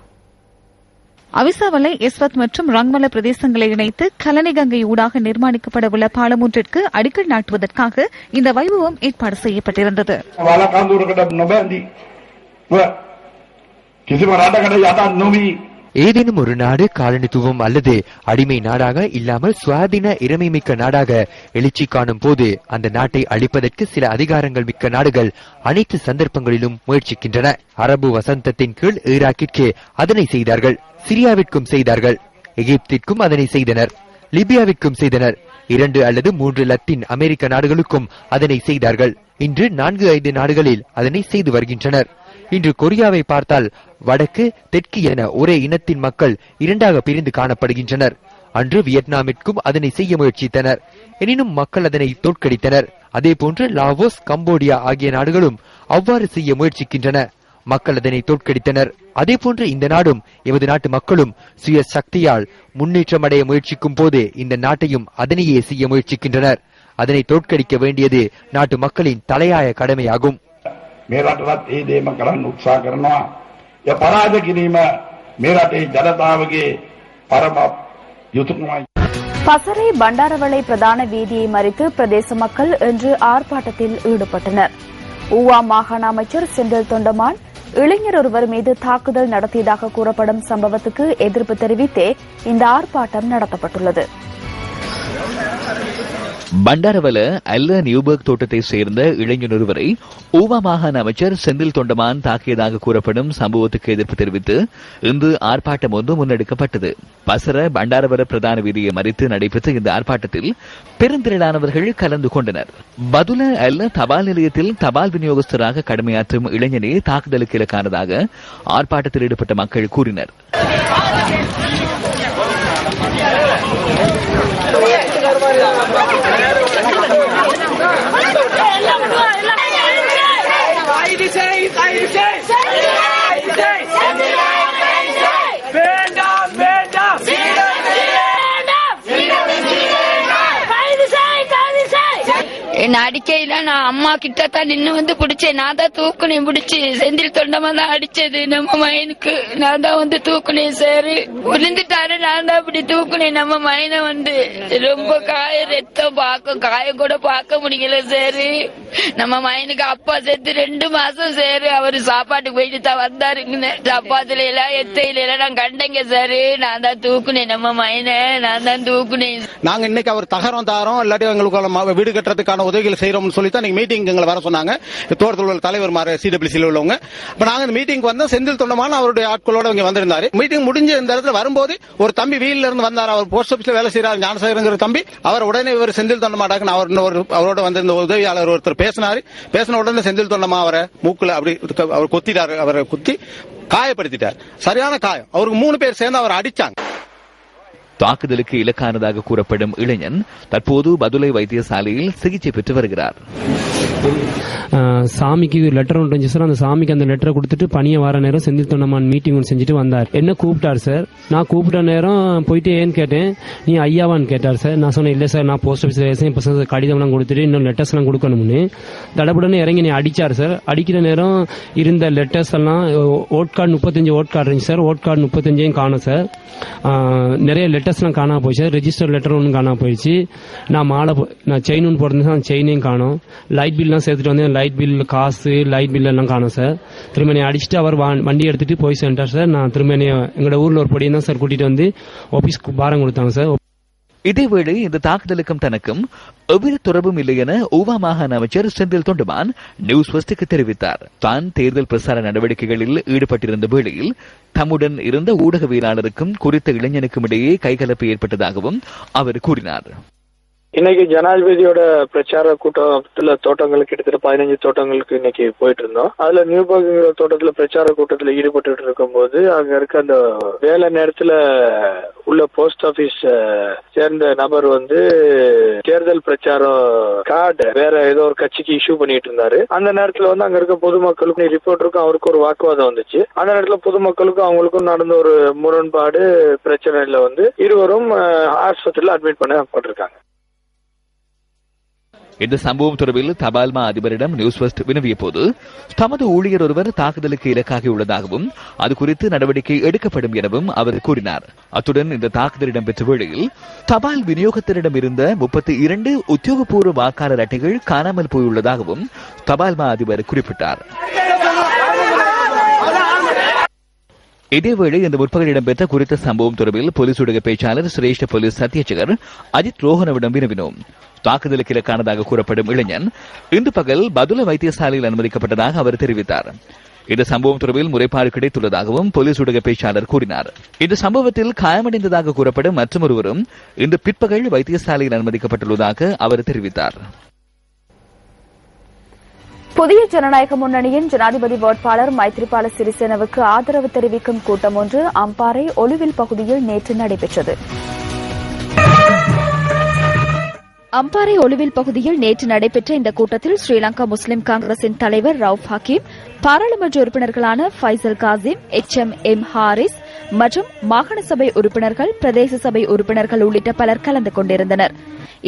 அவிசாவளை, எஸ்வத் மற்றும் ரங்மல பிரதேசங்களை இணைத்து கலனிகங்கை ஊடாக நிர்மாணிக்கப்படவுள்ள பாலம் ஒன்றிற்கு அடிக்கல் நாட்டுவதற்காக இந்த வைபவம் ஏற்பாடு செய்யப்பட்டிருந்தது. ஏதேனும் ஒரு நாடு காலனித்துவம் அல்லது அடிமை நாடாக இல்லாமல் சுவாதீன இறைமைமிக்க நாடாக எழுச்சி காணும் போது அந்த நாட்டை அழிப்பதற்கு சில அதிகாரங்கள் மிக்க நாடுகள் அனைத்து சந்தர்ப்பங்களிலும் முயற்சிக்கின்றன. அரபு வசந்தத்தின் கீழ் ஈராக்கிற்கு அதனை செய்தார்கள், சிரியாவிற்கும் செய்தார்கள், எகிப்திற்கும் அதனை செய்தனர், லிபியாவிற்கும் செய்தனர், 2 அல்லது 3 லத்தீன் அமெரிக்க நாடுகளுக்கும் அதனை செய்தார்கள். இன்று 4-5 நாடுகளில் அதனை செய்து வருகின்றனர். இன்று கொரியாவை பார்த்தால் வடக்கு தெற்கு என ஒரே இனத்தின் மக்கள் 2ஆக பிரிந்து காணப்படுகின்றனர். அன்று வியட்நாமிற்கும் அதனை செய்ய முயற்சித்தனர். எனினும் மக்கள் அதனை தோற்கடித்தனர். அதேபோன்று லாவோஸ், கம்போடியா ஆகிய நாடுகளும் அவ்வாறு செய்ய முயற்சிக்கின்றன. மக்கள் அதனை தோற்கடித்தனர். அதேபோன்று இந்த நாடும் எமது நாட்டு மக்களும் சுய சக்தியால் முன்னேற்றம் அடைய முயற்சிக்கும் போது இந்த நாட்டையும் அதனையே செய்ய முயற்சிக்கின்றனர். அதனை தோற்கடிக்க வேண்டியது நாட்டு மக்களின் தலையாய கடமையாகும். මේ රටවත් ඒ දේම කරන්න උත්සාහ කරනවා. ඒ පරාජය කිරීම මේ රටේ ජනතාවගේ පරම යුතුයකමයි. பசறை பண்டாரவளை பிரதான வீதியை மறித்து பிரதேச மக்கள் இன்று ஆர்ப்பாட்டத்தில் ஈடுபட்டனர். ஊவா மாகாண அமைச்சர் செந்தில் தொண்டமான் இளைஞர் ஒருவர் மீது தாக்குதல் நடத்தியதாக கூறப்படும் சம்பவத்துக்கு எதிர்ப்பு தெரிவித்தே இந்த ஆர்ப்பாட்டம் நடத்தப்பட்டுள்ளது. பண்டாரவல அல்ல நியூபர்க் தோட்டத்தை சேர்ந்த இளைஞர் ஒருவரை ஊவா மாகாண அமைச்சர் செந்தில் தொண்டமான் தாக்கியதாக கூறப்படும் சம்பவத்துக்கு எதிர்ப்பு தெரிவித்து இன்று ஆர்ப்பாட்டம் ஒன்று முன்னெடுக்கப்பட்டது. பசர பண்டாரவல பிரதான வீதியை மறித்து நடைபெற்ற இந்த ஆர்ப்பாட்டத்தில் பெருந்திரளானவர்கள் கலந்து கொண்டனர். பதுல அல்ல தபால் நிலையத்தில் தபால் விநியோகஸ்தராக கடமையாற்றும் இளைஞனே தாக்குதலுக்கு இலக்கானதாக ஆர்ப்பாட்டத்தில் ஈடுபட்ட மக்கள் கூறினர். என்ன அடிக்கையில நான் அம்மா கிட்ட தான் நின்னு வந்து பிடிச்சேன். நான் தான் தூக்குனேன், பிடிச்சி செந்தில் தொண்டமா தான் அடிச்சது நம்ம மயனுக்கு. நான் தான் வந்து தூக்குனேன் சார். விழுந்துட்டாரு, நான் தான் அப்படி தூக்குனேன் நம்ம மயனை வந்து. ரொம்ப ரத்தம் காயம் கூட பார்க்க முடியல சார். நம்ம மயனுக்கு அப்பா சேர்த்து 2 மாசம் சார். அவரு சாப்பாட்டுக்கு போயிட்டு தான் வந்தாருங்க. சப்பாத்துல எல்லாம் எத்தையில எல்லாம் நான் கண்டேங்க சார். நான் தான் தூக்குனேன் நம்ம மயனை, நான் தான் தூக்குனேன். நாங்க இன்னைக்கு அவர் தகரம் தாரோம் இல்லாட்டி எங்களுக்கு வீடு கட்டுறதுக்கான உதவிகள் செய்யறோம்னு சொல்லி தான் மீட்டிங் எங்களை வர சொன்னாங்க. தோட்டத்தில் உள்ள தலைவர் CWC உள்ளவங்க. இப்ப நாங்க இந்த மீட்டிங் வந்தா செந்தில் தொண்டமான அவருடைய ஆட்களோட இங்க வந்திருந்தாரு. மீட்டிங் முடிஞ்ச இந்த இடத்துல வரும்போது ஒரு தம்பி வீல்ல இருந்து வந்தார். அவர் போஸ்ட் ஆபீஸ்ல வேலை செய்யறாரு, ஞானசேகரங்கிற தம்பி. அவர் உடனே இவர் செந்தில் தொண்டமாட்டாக்கு அவரோட வந்திருந்த உதவியாளர் ஒருத்தர் பேசினாரு. பேசின உடனே செந்தில் தொண்டமா அவரை மூக்குல அப்படி அவர் கொத்திட்டாரு. அவரை குத்தி காயப்படுத்திட்டார். சரியான காயம். அவருக்கு 3 பேர் சேர்ந்து அவரை அடிச்சாங்க. தாக்குதலுக்கு இலக்கானதாக கூறப்படும் இளைஞன் தற்போது பதுளை வைத்தியசாலையில் சிகிச்சை பெற்று வருகிறார். சாமிக்கு லெட்டர் ஒன்று இருந்துச்சு சார். அந்த சாமிக்கு அந்த லெட்டரை கொடுத்துட்டு பணிய வர நேரம் செந்தில் தொண்டமான் மீட்டிங் ஒன்று செஞ்சுட்டு வந்தார். என்ன கூப்பிட்டார் சார். நான் கூப்பிட்ட நேரம் போயிட்டு ஏன்னு கேட்டேன். நீ ஐயாவான்னு கேட்டார் சார். நான் சொன்னேன் இல்லை சார், நான் போஸ்ட் ஆஃபீஸில் இப்போ கடிதம்லாம் கொடுத்துட்டு இன்னும் லெட்டர்ஸ் எல்லாம் கொடுக்கணும்னு தடபுடனே இறங்கி நீ அடிச்சார் சார். அடிக்கிற நேரம் இருந்த லெட்டர்ஸ் எல்லாம் ஓட் கார்டு 35 ஓட் கார்டு இருந்துச்சு சார். ஓட் கார்டு 35 காணும் சார். நிறைய லெட்டர்ஸ்லாம் காணாம போயிடுச்சு சார். ரெஜிஸ்டர் லெட்டர் ஒன்று காணாம போயிடுச்சு. நான் செயின் ஒன்று போட்டிருந்தேன், அந்த செயினையும் காணும். லைட் பில்லாம் சேர்த்துட்டு வந்தேன். லைட் பில் காசு, லைட் பில் எல்லாம் காணும் சார். திரும்ப அடிச்சுட்டு அவர் வண்டி எடுத்துட்டு போய் சென்றார் சார். நான் திரும்ப எங்களோட ஊர்ல ஒரு பொடியை தான் சார் கூட்டிட்டு வந்து ஆபீஸ்க்கு பாரம் கொடுத்தாங்க சார். இதேவேளை இந்த தாக்குதலுக்கும் தனக்கும் எவ்வித தொடர்பும் இல்லை என ஊவா மாகாண அமைச்சர் செந்தில் தொண்டமான் நியூஸ் ஃபர்ஸ்டுக்கு தெரிவித்தார். தான் தேர்தல் பிரசார நடவடிக்கைகளில் ஈடுபட்டிருந்த வேளையில் தம்முடன் இருந்த ஊடகவியலாளருக்கும் குறித்த இளைஞனுக்கும் இடையே கைகலப்பு ஏற்பட்டதாகவும் அவர் கூறினார். இன்னைக்கு ஜனாதிபதியோட பிரச்சார கூட்டத்துல தோட்டங்களுக்கு கிட்டத்தட்ட 15 தோட்டங்களுக்கு இன்னைக்கு போயிட்டு இருந்தோம். அதுல நியூபர்க்ங்கிற தோட்டத்துல பிரச்சார கூட்டத்துல ஈடுபட்டு இருக்கும் போது அங்க இருக்க அந்த வேலை நேரத்துல உள்ள போஸ்ட் ஆபீஸ் சேர்ந்த நபர் வந்து தேர்தல் பிரச்சாரம் கார்டு வேற ஏதோ ஒரு கட்சிக்கு இஷ்யூ பண்ணிட்டு இருந்தாரு. அந்த நேரத்துல வந்து அங்க இருக்க பொதுமக்களுக்கும் ரிப்போர்ட்டருக்கும் அவருக்கு ஒரு வாக்குவாதம் வந்துச்சு. அந்த நேரத்துல பொதுமக்களுக்கும் அவங்களுக்கும் நடந்த ஒரு முரண்பாடு பிரச்சனையில வந்து இருவரும் ஆஸ்பத்திரியில அட்மிட் பண்ணப்பட்டிருக்காங்க. இந்த சம்பவம் தொடர்பில் தபால்மா அதிபரிடம் நியூஸ் ஃபர்ஸ்ட் வினவிய போது தமது ஊழியர் ஒருவர் தாக்குதலுக்கு இலக்காகியுள்ளதாகவும் அது குறித்து நடவடிக்கை எடுக்கப்படும் எனவும் அவர் கூறினார். அத்துடன் இந்த தாக்குதல் இடம்பெற்ற வேளையில் தபால் விநியோகத்தினரிடம் இருந்த 32 உத்தியோகபூர்வ வாக்காளர் அட்டைகள் காணாமல் போயுள்ளதாகவும் தபால்மா அதிபர் குறிப்பிட்டார். இதேவேளை இந்த முற்பகல் இடம்பெற்ற குறித்த சம்பவம் தொடர்பில் போலீஸ் ஊடக பேச்சாளர் சிரேஷ்ட போலீஸ் அத்தியட்சகர் அஜித் ரோஹனவிடம் வினவினோம். தாக்குதலுக்கு இலக்கானதாக கூறப்படும் இளைஞன் இன்று பகல் பதுளை வைத்தியசாலையில் அனுமதிக்கப்பட்டதாக அவர் தெரிவித்தார். இந்த சம்பவம் தொடர்பில் முறைப்பாடு கிடைத்துள்ளதாகவும் போலீஸ் ஊடக பேச்சாளர் கூறினார். இந்த சம்பவத்தில் காயமடைந்ததாக கூறப்படும் மற்றொருவரும் இன்று பிற்பகல் வைத்தியசாலையில் அனுமதிக்கப்பட்டுள்ளதாக அவர் தெரிவித்தார். புதிய ஜனநாயக முன்னணியின் ஜனாதிபதி வேட்பாளர் மைத்ரிபால சிறிசேனவுக்கு ஆதரவு தெரிவிக்கும் கூட்டம் ஒன்று அம்பாறை ஒலுவில் பகுதியில் நேற்று நடைபெற்றது. அம்பாறை ஒலுவில் பகுதியில் நேற்று நடைபெற்ற இந்த கூட்டத்தில் ஸ்ரீலங்கா முஸ்லிம் காங்கிரசின் தலைவர் ரவுப் ஹக்கீம், பாராளுமன்ற உறுப்பினர்களான ஃபைசல் காசிம், HM ஹாரிஸ் மற்றும் மாகாண சபை உறுப்பினர்கள், பிரதேச சபை உறுப்பினர்கள் உள்ளிட்ட பலர் கலந்து கொண்டிருந்தனர்.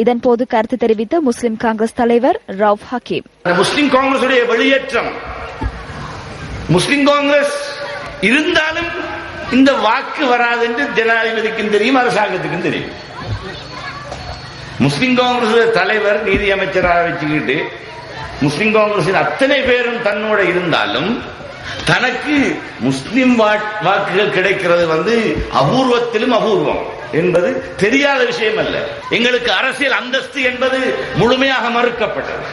இதன்போது கருத்து தெரிவித்த முஸ்லிம் காங்கிரஸ் தலைவர் ரவுப் ஹக்கீம், முஸ்லிம் காங்கிரசுடைய வெளியேற்றம், முஸ்லிம் காங்கிரஸ் இருந்தாலும் இந்த வாக்கு வராது என்று ஜனாதிபதிக்கும் தெரியும், அரசாங்கத்துக்கும் தெரியும். முஸ்லிம் காங்கிரஸ் தலைவர் நீதி அமைச்சராக வச்சுக்கிட்டு முஸ்லிம் காங்கிரசின் அத்தனை பேரும் தன்னோட இருந்தாலும் தனக்கு முஸ்லிம் வாக்குகள் கிடைக்கிறது வந்து அபூர்வத்திலும் அபூர்வம் என்பது தெரியாத விஷயம் அல்ல. எங்களுக்கு அரசியல் அந்தஸ்து என்பது முழுமையாக மறுக்கப்பட்டது.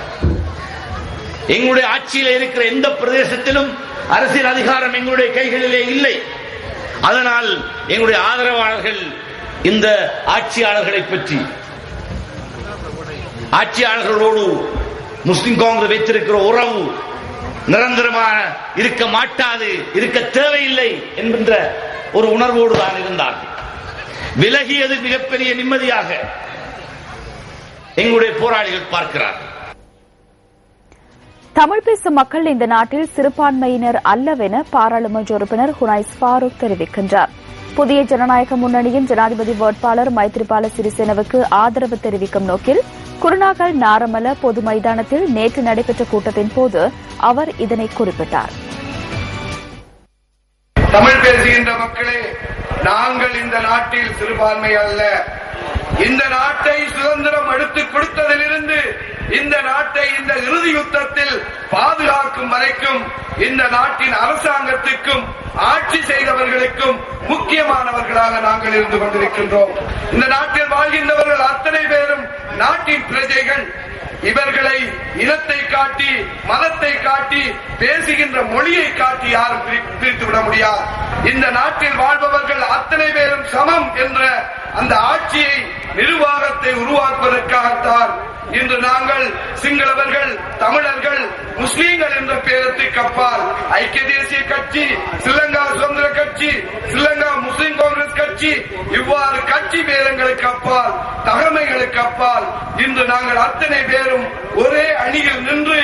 எங்களுடைய ஆட்சியில் இருக்கிற எந்த பிரதேசத்திலும் அரசியல் அதிகாரம் எங்களுடைய கைகளிலே இல்லை. அதனால் எங்களுடைய ஆதரவாளர்கள் இந்த ஆட்சியாளர்களை பற்றி, ஆட்சியாளர்களோடு முஸ்லிம் காங்கிரஸ் வைத்திருக்கிற உறவு நிரந்தரமாக இருக்க மாட்டாது, இருக்க தேவையில்லை என்கின்ற ஒரு உணர்வோடு தான் இருந்தார். விலகியது மிகப்பெரிய நிம்மதியாக எங்களுடைய போராளிகள் பார்க்கிறார். தமிழ் பேசும் மக்கள் இந்த நாட்டில் சிறுபான்மையினர் அல்லவென பாராளுமன்ற உறுப்பினர் ஹுனைஸ் ஃபாரூக் தெரிவிக்கின்றார். புதிய ஜனநாயக முன்னணியின் ஜனாதிபதி வேட்பாளர் மைத்ரிபால சிறிசேனவுக்கு ஆதரவு தெரிவிக்கும் நோக்கில் குருநாகல் நாரமல பொது மைதானத்தில் நேற்று நடைபெற்ற கூட்டத்தின் போது அவர் இதனை குறிப்பிட்டார். தமிழ் பேசுகின்ற மக்களே, நாங்கள் இந்த நாட்டில் சிறுபான்மை அல்ல. இந்த நாட்டை சுதந்திரம் எடுத்துக் கொடுத்ததிலிருந்து இந்த நாட்டை இந்த இறுதி யுத்தத்தில் பாதுகாக்கும் வரைக்கும் இந்த நாட்டின் அரசாங்கத்துக்கும் ஆட்சி செய்தவர்களுக்கும் முக்கியமானவர்களாக நாங்கள் இருந்து கொண்டிருக்கின்றோம். இந்த நாட்டில் வாழ்கின்றவர்கள் அத்தனை பேரும் நாட்டின் பிரஜைகள். இவர்களை இனத்தை காட்டி, மதத்தை காட்டி, பேசுகின்ற மொழியை காட்டி யாரும் பிரித்துவிட முடியாது. இந்த நாட்டில் வாழ்பவர்கள் அத்தனை பேரும் சமம் என்ற அந்த ஆட்சியை, நிர்வாகத்தை உருவாக்குவதற்காகத்தான் இன்று நாங்கள் சிங்களவர்கள், தமிழர்கள், முஸ்லீம்கள் என்ற பேரத்துக்கு அப்பால் ஐக்கிய தேசிய கட்சி, ஸ்ரீலங்கா சுதந்திர கட்சி, ஸ்ரீலங்கா முஸ்லீம் காங்கிரஸ் கட்சி, இவ்வாறு கட்சி பேரங்களுக்கு அப்பால், தகமைகளுக்கு அப்பால் இன்று நாங்கள் அத்தனை பேரும் ஒரே அணியில் நின்று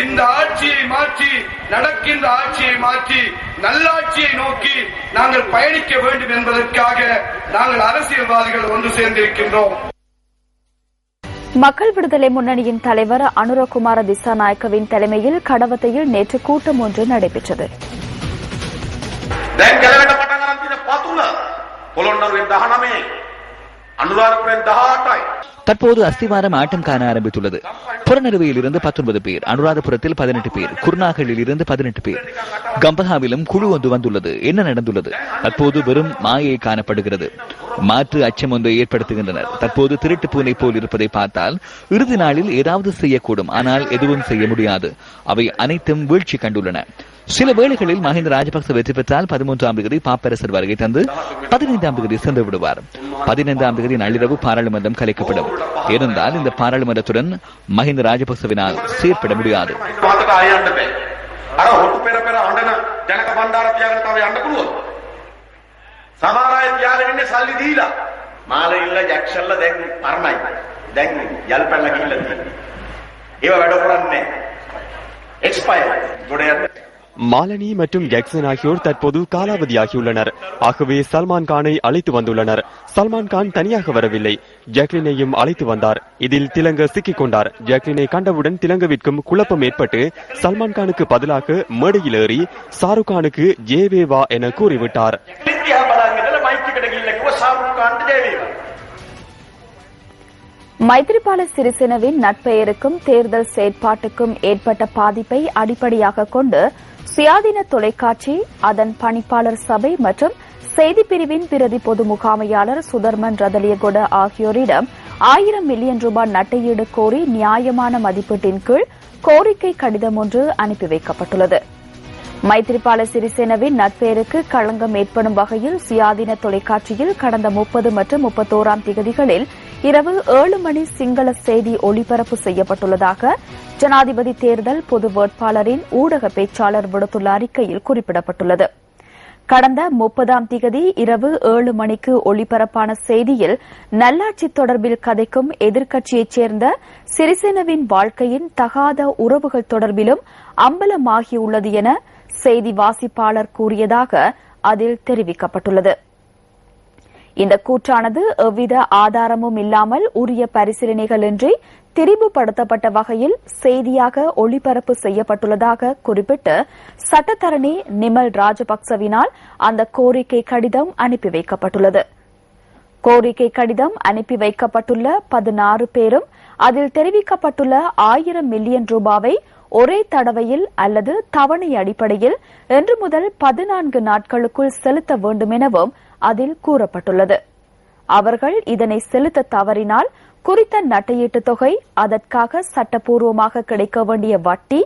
இந்த ஆட்சியை மாற்றி, நடக்கின்ற ஆட்சியை மாற்றி நல்லாட்சியை நோக்கி நாங்கள் பயணிக்க வேண்டும் என்பதற்காக நாங்கள் அரசியல்வாதிகள் ஒன்று சேர்ந்திருக்கின்றோம். மக்கள் விடுதலை முன்னணியின் தலைவர் அனுரகுமார திசாநாயக்கவின் தலைமையில் கடவத்தையில் நேற்று கூட்டம் ஒன்று நடைபெற்றது. தற்போது அஸ்திவாரம் ஆட்டம் காண ஆரம்பித்துள்ளது. புறநறுவையில் இருந்து 19 பேர், அனுராதபுரத்தில் 18 பேர், குருநாகலில் இருந்து 18 பேர், கம்பஹாவிலும் குழு ஒன்று வந்துள்ளது. என்ன நடந்துள்ளது? தற்போது வெறும் மாயை காணப்படுகிறது. மாற்று அச்சம் ஒன்றை ஏற்படுத்துகின்றனர். தற்போது திருட்டு பூனை போல் இருப்பதை பார்த்தால் இறுதி நாளில் ஏதாவது செய்யக்கூடும், ஆனால் எதுவும் செய்ய முடியாது. அவை அனைத்தும் வீழ்ச்சி கண்டுள்ளன. சில வேளைகளில் மஹிந்த ராஜபக்ச வெற்றி பெற்றால் 13ஆம் தேதி பாப்பரசர் வருகை தந்து 15ஆம் தேதி சென்று விடுவார். 15ஆம் தேதி நள்ளிரவு பாராளுமன்றம் கலைக்கப்படும். ஏனென்றால் இந்த பாராளுமன்றத்துடன் மஹிந்த ராஜபக்சவினால் செயற்பட முடியாது. மாலனி மற்றும் ஜாக்சன் ஆகியோர் தற்போது காலாவதியாகியுள்ளனர். ஆகவே சல்மான் கானை அழைத்து வந்துள்ளனர். சல்மான் கான் தனியாக வரவில்லை, ஜாக்லினையும் அழைத்து வந்தார். இதில் திலங்க சிக்கிக் கொண்டார். ஜாக்லினை கண்டவுடன் திலங்கவிற்கும் குழப்பம் ஏற்பட்டு சல்மான் கானுக்கு பதிலாக மேடையில் ஏறி ஷாருக் கானுக்கு ஜேவேவா என கூறிவிட்டார். மைத்ரிபால சிறிசேனவின் நட்பெயருக்கும் தேர்தல் செயற்பாட்டுக்கும் ஏற்பட்ட பாதிப்பை அடிப்படையாக கொண்டு சுயாதீன தொலைக்காட்சி, அதன் பணிப்பாளர் சபை மற்றும் செய்தி பிரிவின் பிரதி பொது முகாமையாளர் சுதர்மன் ரதலியகொட ஆகியோரிடம் 1000 மில்லியன் ரூபாய் நட்டையீடு கோரி நியாயமான மதிப்பீட்டின் கீழ் கோரிக்கை கடிதம் ஒன்று அனுப்பி வைக்கப்பட்டுள்ளது. மைத்ரிபால சிறிசேனவின் நட்பெயருக்கு களங்கம் ஏற்படும் வகையில் சுயாதீன தொலைக்காட்சியில் கடந்த 30 மற்றும் 31ஆம் தேதிகளில் இரவு 7 மணி சிங்கள செய்தி ஒளிபரப்பு செய்யப்பட்டுள்ளதாக ஜனாதிபதி தேர்தல் பொது வேட்பாளரின் ஊடக பேச்சாளர் விடுத்துள்ள அறிக்கையில் குறிப்பிடப்பட்டுள்ளது. கடந்த 30ஆம் தேதி இரவு 7 மணிக்கு ஒளிபரப்பான செய்தியில் நல்லாட்சி தொடர்பில் கதைக்கும் எதிர்க்கட்சியைச் சேர்ந்த சிறிசேனவின் வாழ்க்கையின் தகாத உறவுகள் தொடர்பிலும் அம்பலமாகியுள்ளது என செய்தி வாசிப்பாளர் கூறியதாக அதில் தெரிவிக்கப்பட்டுள்ளது. இந்த கூற்றானது எவ்வித ஆதாரமும் இல்லாமல் உரிய பரிசீலனைகளின்றி திரிவுபடுத்தப்பட்ட வகையில் செய்தியாக ஒளிபரப்பு செய்யப்பட்டுள்ளதாக குறிப்பிட்டு சட்டத்தரணி நிமல் ராஜபக்சவினால் அந்த கோரிக்கை கடிதம் அனுப்பி வைக்கப்பட்டுள்ளது. கோரிக்கை கடிதம் அனுப்பி வைக்கப்பட்டுள்ள 16 பேரும் அதில் தெரிவிக்கப்பட்டுள்ள 1000 மில்லியன் ரூபாவை ஒரே தடவையில் அல்லது தவணை அடிப்படையில் இன்று முதல் 14 நாட்களுக்குள் செலுத்த வேண்டும் எனவும் அதில் கூறப்பட்டுள்ளது. அவர்கள் இதனை செலுத்த தவறினால் குறித்த நட்டையீட்டு தொகை, அதற்காக சட்டப்பூர்வமாக கிடைக்க வேண்டிய வட்டி,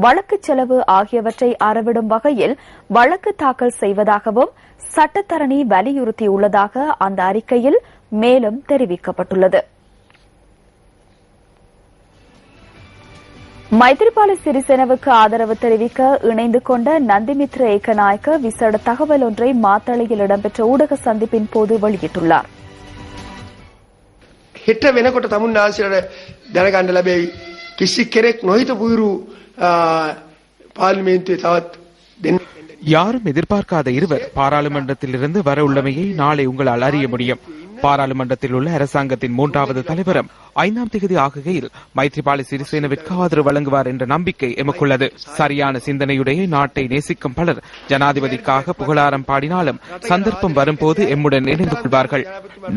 வழக்கு செலவு ஆகியவற்றை அறவிடும் வகையில் வழக்கு தாக்கல் செய்வதாகவும் சட்டத்தரணி வலியுறுத்தியுள்ளதாக அந்த அறிக்கையில் மேலும் தெரிவிக்கப்பட்டுள்ளது. மைத்ரிபால சிறிசேனவுக்கு ஆதரவு தெரிவிக்க இணைந்து கொண்ட நந்திமித்ர ஏக்கநாயக்க விசேட தகவல் ஒன்றை மாத்தளையில் இடம்பெற்ற ஊடக சந்திப்பின் போது வெளியிட்டுள்ளார். හෙට වෙනකොට තමුන්නාන්සේට දැනගන්න ලැබෙයි කිසි කෙනෙක් නොහිතපු විරු පාර්ලිමේන්තුවේ තවත් யாரும் எதிர்பார்க்காத இருவர் பாராளுமன்றத்திலிருந்து வர உள்ளமையை நாளை உங்களால் அறிய முடியும். பாராளுமன்றத்தில் உள்ள அரசாங்கத்தின் 3வது தலைவரும் 5ஆம் தேதி ஆகுகையில் மைத்ரிபால சிறிசேனவிற்கு ஆதரவு வழங்குவார் என்ற நம்பிக்கை எமக்குள்ளது. சரியான சிந்தனையுடைய நாட்டை நேசிக்கும் பலர் ஜனாதிபதிக்காக புகழாரம் பாடினாலும் சந்தர்ப்பம் வரும்போது எம்முடன் இணைந்து கொள்வார்கள்.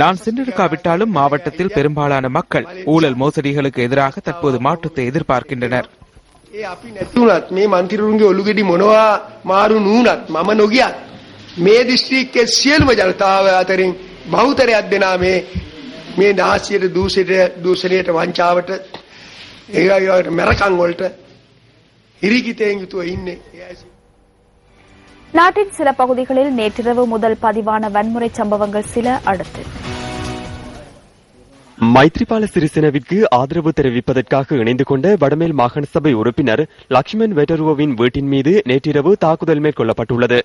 நான் சென்றெடுக்காவிட்டாலும் மாவட்டத்தில் பெரும்பாலான மக்கள் ஊழல் மோசடிகளுக்கு எதிராக தற்போது மாற்றத்தை எதிர்பார்க்கின்றனர். මේ මන්ත්‍රීවරුන්ගේ ඔලුගෙඩි මොනවා මාරු නුනත් මම නොගියත් මේ දිස්ත්‍රික්කයේ සියලුම ජනතාව අතරින් බහුතරයක් දෙනා මේ නාසියට දූෂණයට වංචාවට ඒගොල්ලන්ට මරකම් වලට හිරිකිතෙන් යුතුව ඉන්නේ. நாட்டின் சில பகுதிகளில் நேற்றிரவு முதல் பதிவான வன்முறை சம்பவங்கள் சில அடுத்து. மைத்ரிபால சிறிசேனவிற்கு ஆதரவு தெரிவிப்பதற்காக இணைந்து கொண்ட வடமேல் மாகாண சபை உறுப்பினர் லக்ஷ்மன் வெட்டருவோவின் வீட்டின் மீது நேற்றிரவு தாக்குதல் மேற்கொள்ளப்பட்டுள்ளது.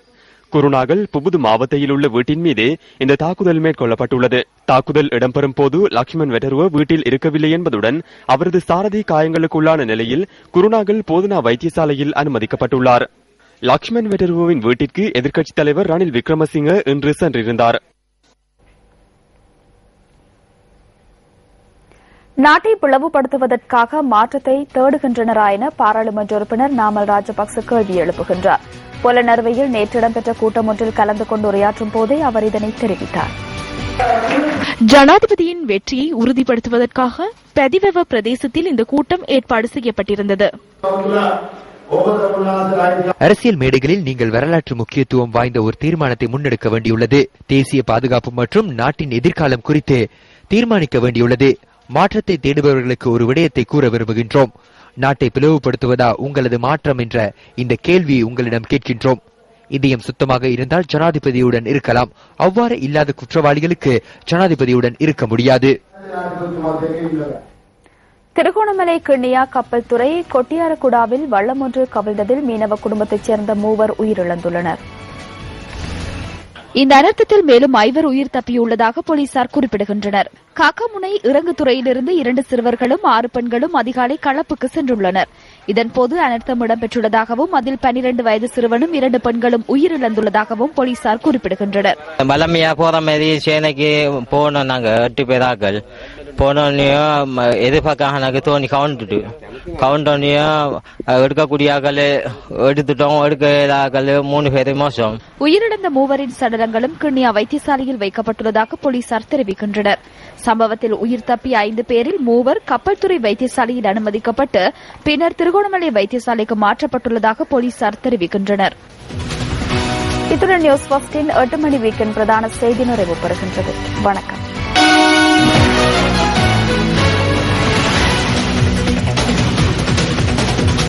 குருநாகல் புபுது மாவட்டத்தில் உள்ள வீட்டின் மீது இந்த தாக்குதல் மேற்கொள்ளப்பட்டுள்ளது. தாக்குதல் இடம்பெறும் போது லக்ஷ்மன் வெட்டருவ வீட்டில் இருக்கவில்லை என்பதுடன் அவரது சாரதி காயங்களுக்குள்ளான நிலையில் குருநாகல் போதனா வைத்தியசாலையில் அனுமதிக்கப்பட்டுள்ளார். லக்ஷ்மன் வெட்டருவோவின் வீட்டிற்கு எதிர்க்கட்சித் தலைவர் ரணில் விக்ரமசிங்க இன்று சென்றிருந்தார். நாட்டை பிளவுபடுத்துவதற்காக மாற்றத்தை தேடுகின்றனரா என பாராளுமன்ற உறுப்பினர் நாமல் ராஜபக்ச கேள்வி எழுப்புகின்றார். பொலனறுவையில் நேற்று இடம்பெற்ற கூட்டம் ஒன்றில் கலந்து கொண்டு உரையாற்றும் போதே அவர் இதனை தெரிவித்தார். ஜனாதிபதியின் வெற்றியை உறுதிப்படுத்துவதற்காக பிரதிவெவ பிரதேசத்தில் இந்த கூட்டம் ஏற்பாடு செய்யப்பட்டிருந்தது. அரசியல் மேடைகளில் நீங்கள் வரலாற்று முக்கியத்துவம் வாய்ந்த ஒரு தீர்மானத்தை முன்னெடுக்க வேண்டியுள்ளது. தேசிய பாதுகாப்பு மற்றும் நாட்டின் எதிர்காலம் குறித்து தீர்மானிக்க வேண்டியுள்ளது. மாற்றத்தை தேடுபவர்களுக்கு ஒரு விடயத்தை கூற விரும்புகின்றோம். நாட்டை பிளவுபடுத்துவதா உங்களது மாற்றம் என்ற இந்த கேள்வியை உங்களிடம் கேட்கின்றோம். இதயம் சுத்தமாக இருந்தால் ஜனாதிபதியுடன் இருக்கலாம். அவ்வாறு இல்லாத குற்றவாளிகளுக்கு ஜனாதிபதியுடன் இருக்க முடியாது. திருகோணமலை கிண்ணியா கப்பல் துறை கொட்டியாரக்குடாவில் வள்ளம் ஒன்று கவிழ்ந்ததில் மீனவ குடும்பத்தைச் சேர்ந்த 3 உயிரிழந்துள்ளனர். இந்த அனர்த்தத்தில் மேலும் 5 உயிர் தப்பியுள்ளதாக போலீசார் குறிப்பிடுகின்றனர். காக்காமுனை இறங்குதுறையிலிருந்து 2 சிறுவர்களும் 6 பெண்களும் அதிகாலை களப்புக்கு சென்றுள்ளனர். இதன்போது அனர்த்தம் இடம்பெற்றுள்ளதாகவும் அதில் 12 வயது சிறுவனும் 2 பெண்களும் உயிரிழந்துள்ளதாகவும் போலீசார் குறிப்பிடுகின்றனர். பலமையா போற மாதிரி சேனைக்கு போனோம். நாங்க 8 பேராக்கள் போனோன்னையும் எதிர்பார்க்காக நாங்க தோணி கவுண்டோன்னையும் எடுக்கக்கூடிய ஆக்கள் எடுத்துட்டோம். எடுக்கிறாக்கள் 3 பேர் மோசம். உயிரிழந்த 3 சடலங்களும் கிண்ணியா வைத்தியசாலையில் வைக்கப்பட்டுள்ளதாக போலீசார் தெரிவிக்கின்றனர். சம்பவத்தில் உயிர் தப்பிய 5 பேரில் 3 கப்பல் துறை வைத்தியசாலையில் அனுமதிக்கப்பட்டு பின்னர் திருகோணமலை வைத்தியசாலைக்கு மாற்றப்பட்டுள்ளதாக போலீசார் தெரிவிக்கின்றனர். இத்துடன் நியூஸ் 8 மணி வீக்கெண்ட் பிரதான செய்தி நிறைவு பெறுகின்றது. வணக்கம்.